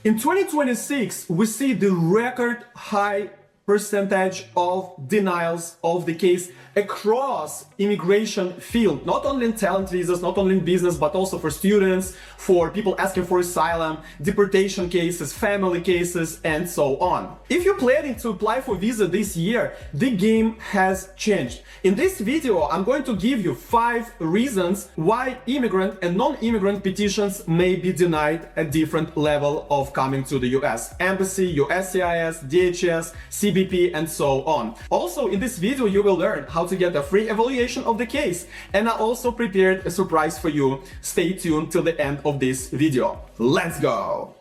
In 2026, we see the record high percentage of denials of the case across immigration field, not only in talent visas, not only in business, but also for students, for people asking for asylum, deportation cases, family cases, and so on. If you're planning to apply for visa this year, the game has changed. In this video, I'm going to give you 5 reasons why immigrant and non-immigrant petitions may be denied at different level of coming to the US. Embassy, USCIS, DHS, CBP, and so on. Also, in this video, you will learn how to get a free evaluation of the case, and I also prepared a surprise for you. Stay tuned till the end of this video. Let's go!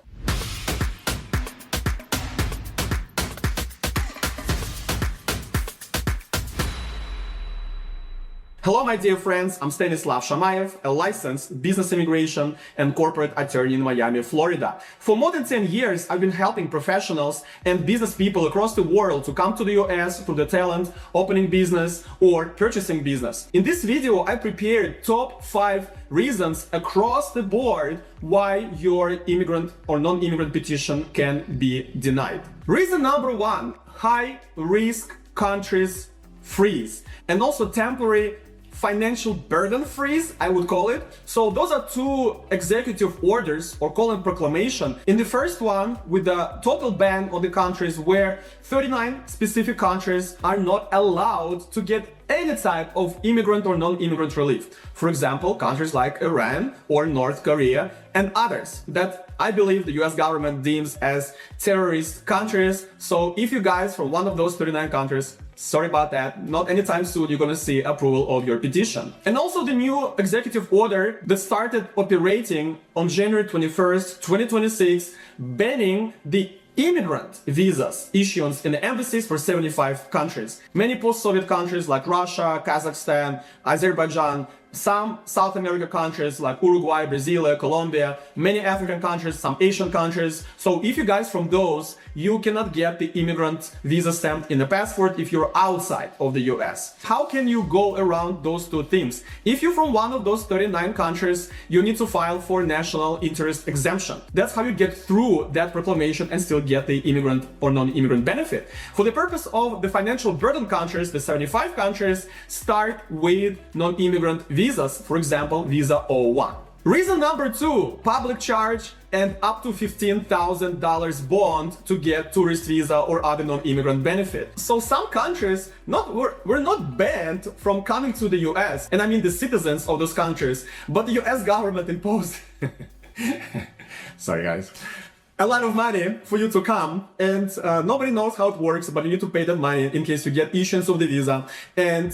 Hello, my dear friends, I'm Stanislav Shamayev, a licensed business immigration and corporate attorney in Miami, Florida. For more than 10 years, I've been helping professionals and business people across the world to come to the US through the talent, opening business, or purchasing business. In this video, I prepared top 5 reasons across the board why your immigrant or non-immigrant petition can be denied. Reason number 1, high risk countries freeze, and also temporary financial burden freeze, I would call it. So those are 2 executive orders, or call them proclamation. In the first one, with a total ban on the countries where 39 specific countries are not allowed to get any type of immigrant or non-immigrant relief. For example, countries like Iran or North Korea and others that I believe the US government deems as terrorist countries. So if you guys from one of those 39 countries, sorry about that, not anytime soon you're gonna see approval of your petition. And also the new executive order that started operating on January 21st, 2026, banning the immigrant visas issuance in the embassies for 75 countries. Many post-Soviet countries like Russia, Kazakhstan, Azerbaijan, some South American countries like Uruguay, Brazil, Colombia, many African countries, some Asian countries. So if you guys from those, you cannot get the immigrant visa stamped in the passport if you're outside of the US. How can you go around those 2 things? If you're from one of those 39 countries, you need to file for national interest exemption. That's how you get through that proclamation and still get the immigrant or non-immigrant benefit. For the purpose of the financial burden countries, the 75 countries start with non-immigrant visas, for example, visa O1. Reason number 2, public charge and up to $15,000 bond to get tourist visa or other non-immigrant benefit. So some countries were not banned from coming to the US, and I mean the citizens of those countries, but the US government imposed sorry guys, a lot of money for you to come, and nobody knows how it works, but you need to pay that money in case you get issuance of the visa, and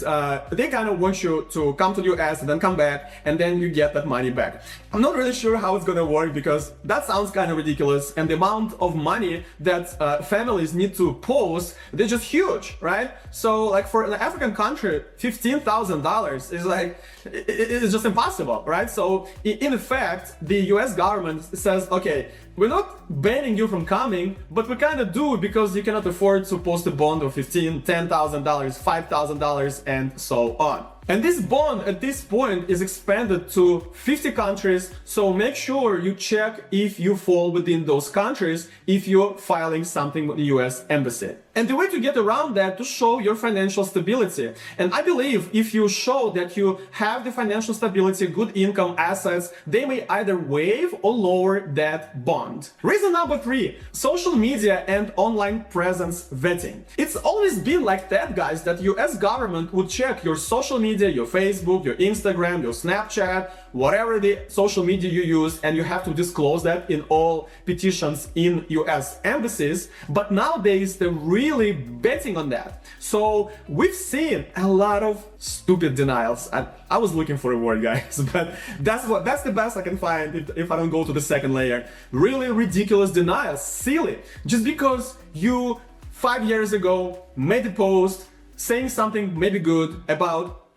they kind of want you to come to the US and then come back, and then you get that money back. I'm not really sure how it's gonna work because that sounds kind of ridiculous, and the amount of money that families need to post, they're just huge, right? So like for an African country, $15,000 is like, it's just impossible, right? So in effect, the US government says, okay, we're not banning you from coming, but we kind of do because you cannot afford to post a bond of $15,000, $10,000, $5,000, and so on. And this bond at this point is expanded to 50 countries, so make sure you check if you fall within those countries if you're filing something with the US Embassy. And the way to get around that, to show your financial stability. And I believe if you show that you have the financial stability, good income, assets, they may either waive or lower that bond. Reason number 3, social media and online presence vetting. It's always been like that, guys, that US government would check your social media, your Facebook, your Instagram, your Snapchat, whatever the social media you use, and you have to disclose that in all petitions in US embassies. But nowadays, they're really betting on that. So we've seen a lot of stupid denials. I was looking for a word, guys, but that's the best I can find if I don't go to the second layer. Really ridiculous denials, silly. Just because you 5 years ago made a post saying something maybe good about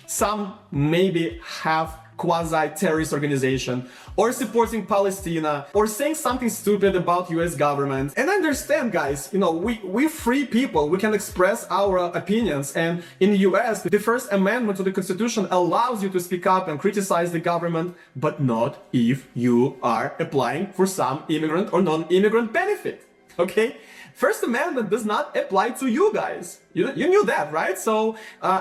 some maybe half quasi-terrorist organization, or supporting Palestine, or saying something stupid about US government. And I understand, guys, we free people, we can express our opinions, and in the US, the First Amendment to the Constitution allows you to speak up and criticize the government, but not if you are applying for some immigrant or non-immigrant benefit, okay? First Amendment does not apply to you guys. You knew that, right? So,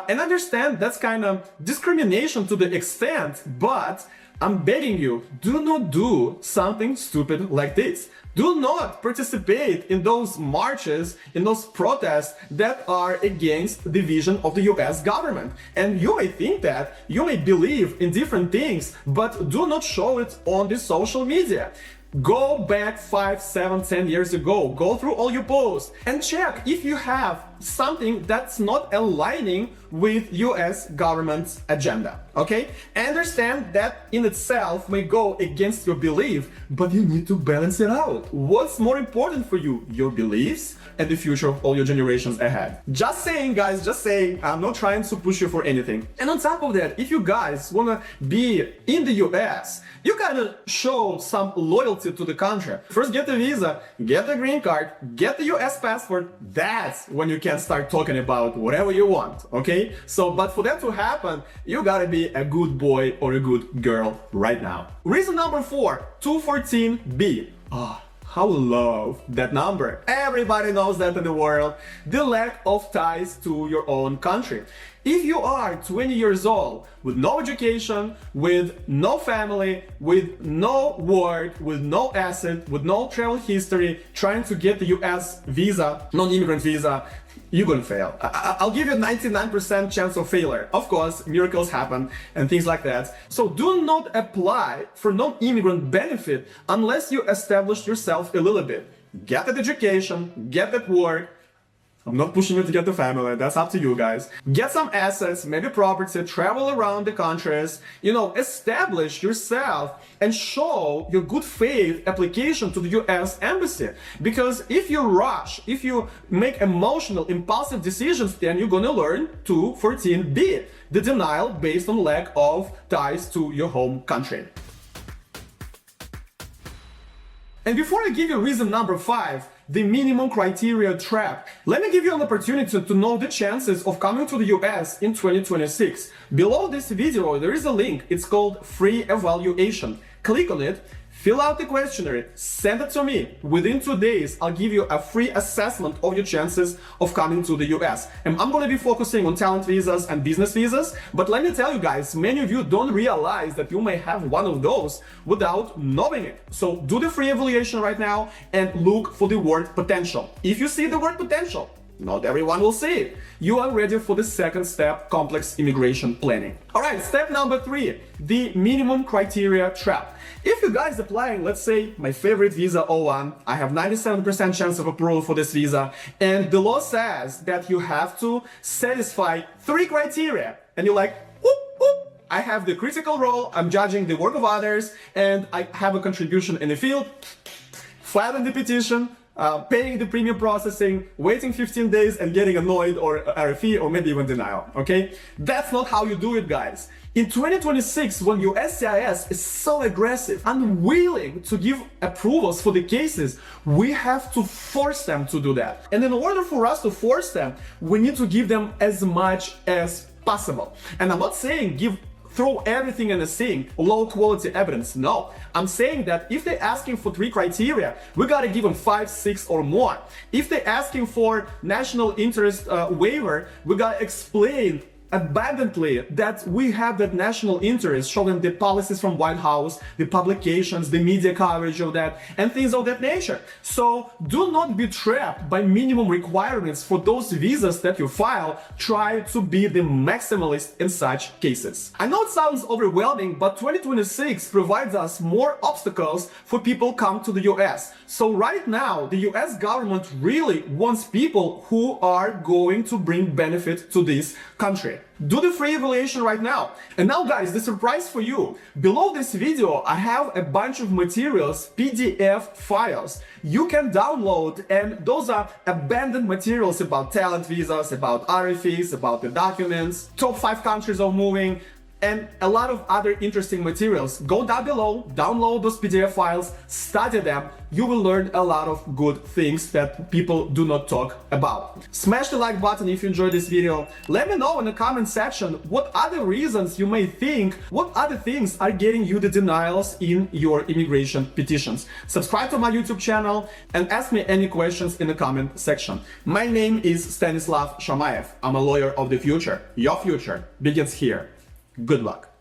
and understand that's kind of discrimination to the extent, but I'm begging you, do not do something stupid like this. Do not participate in those marches, in those protests that are against the vision of the US government. And you may think that, you may believe in different things, but do not show it on the social media. Go back 5, 7, 10 years ago, go through all your posts and check if you have something that's not aligning with US government's agenda, okay? I understand that in itself may go against your belief, but you need to balance it out. What's more important for you, your beliefs and the future of all your generations ahead? Just saying, guys, just saying, I'm not trying to push you for anything. And on top of that, if you guys wanna be in the US, you gotta show some loyalty to the country. First, get the visa, get the green card, get the US passport. That's when you can start talking about whatever you want, okay? So, but for that to happen, you gotta be a good boy or a good girl right now. Reason number 4, 214B. How love that number. Everybody knows that in the world. The lack of ties to your own country. If you are 20 years old with no education, with no family, with no work, with no asset, with no travel history, trying to get the US visa, non-immigrant visa, you're gonna fail. I'll give you a 99% chance of failure. Of course, miracles happen and things like that. So do not apply for non-immigrant benefit unless you establish yourself a little bit. Get that education, get that work. I'm not pushing you to get the family, that's up to you guys. Get some assets, maybe property, travel around the countries, establish yourself and show your good faith application to the US Embassy. Because if you rush, if you make emotional, impulsive decisions, then you're gonna learn 214B, the denial based on lack of ties to your home country. And before I give you reason number 5, the minimum criteria trap, let me give you an opportunity to know the chances of coming to the US in 2026. Below this video, there is a link. It's called Free Evaluation. Click on it, fill out the questionnaire, send it to me. Within 2 days, I'll give you a free assessment of your chances of coming to the US. And I'm gonna be focusing on talent visas and business visas, but let me tell you guys, many of you don't realize that you may have one of those without knowing it. So do the free evaluation right now and look for the word potential. If you see the word potential, not everyone will see it. You are ready for the second step, complex immigration planning. All right, step number 3, the minimum criteria trap. If you guys applying, let's say my favorite visa O1, I have 97% chance of approval for this visa, and the law says that you have to satisfy 3 criteria, and you're like, I have the critical role, I'm judging the work of others, and I have a contribution in the field, filing the petition, paying the premium processing, waiting 15 days and getting annoyed or RFE or maybe even denial, okay? That's not how you do it, guys. In 2026, when USCIS is so aggressive, unwilling to give approvals for the cases, we have to force them to do that. And in order for us to force them, we need to give them as much as possible. And I'm not saying throw everything in the sink, low quality evidence. No, I'm saying that if they're asking for 3 criteria, we gotta give them 5, 6 or more. If they're asking for national interest waiver, we gotta explain abundantly that we have that national interest, showing the policies from White House, the publications, the media coverage of that, and things of that nature. So do not be trapped by minimum requirements for those visas that you file. Try to be the maximalist in such cases. I know it sounds overwhelming, but 2026 provides us more obstacles for people come to the US. So right now, the US government really wants people who are going to bring benefit to this country. Do the free evaluation right now. And now guys, the surprise for you. Below this video, I have a bunch of materials, PDF files you can download, and those are abandoned materials about talent visas, about RFEs, about the documents, top 5 countries of moving, and a lot of other interesting materials. Go down below, download those PDF files, study them. You will learn a lot of good things that people do not talk about. Smash the like button if you enjoyed this video. Let me know in the comment section what other reasons you may think, what other things are getting you the denials in your immigration petitions. Subscribe to my YouTube channel and ask me any questions in the comment section. My name is Stanislav Shamayev. I'm a lawyer of the future. Your future begins here. Good luck.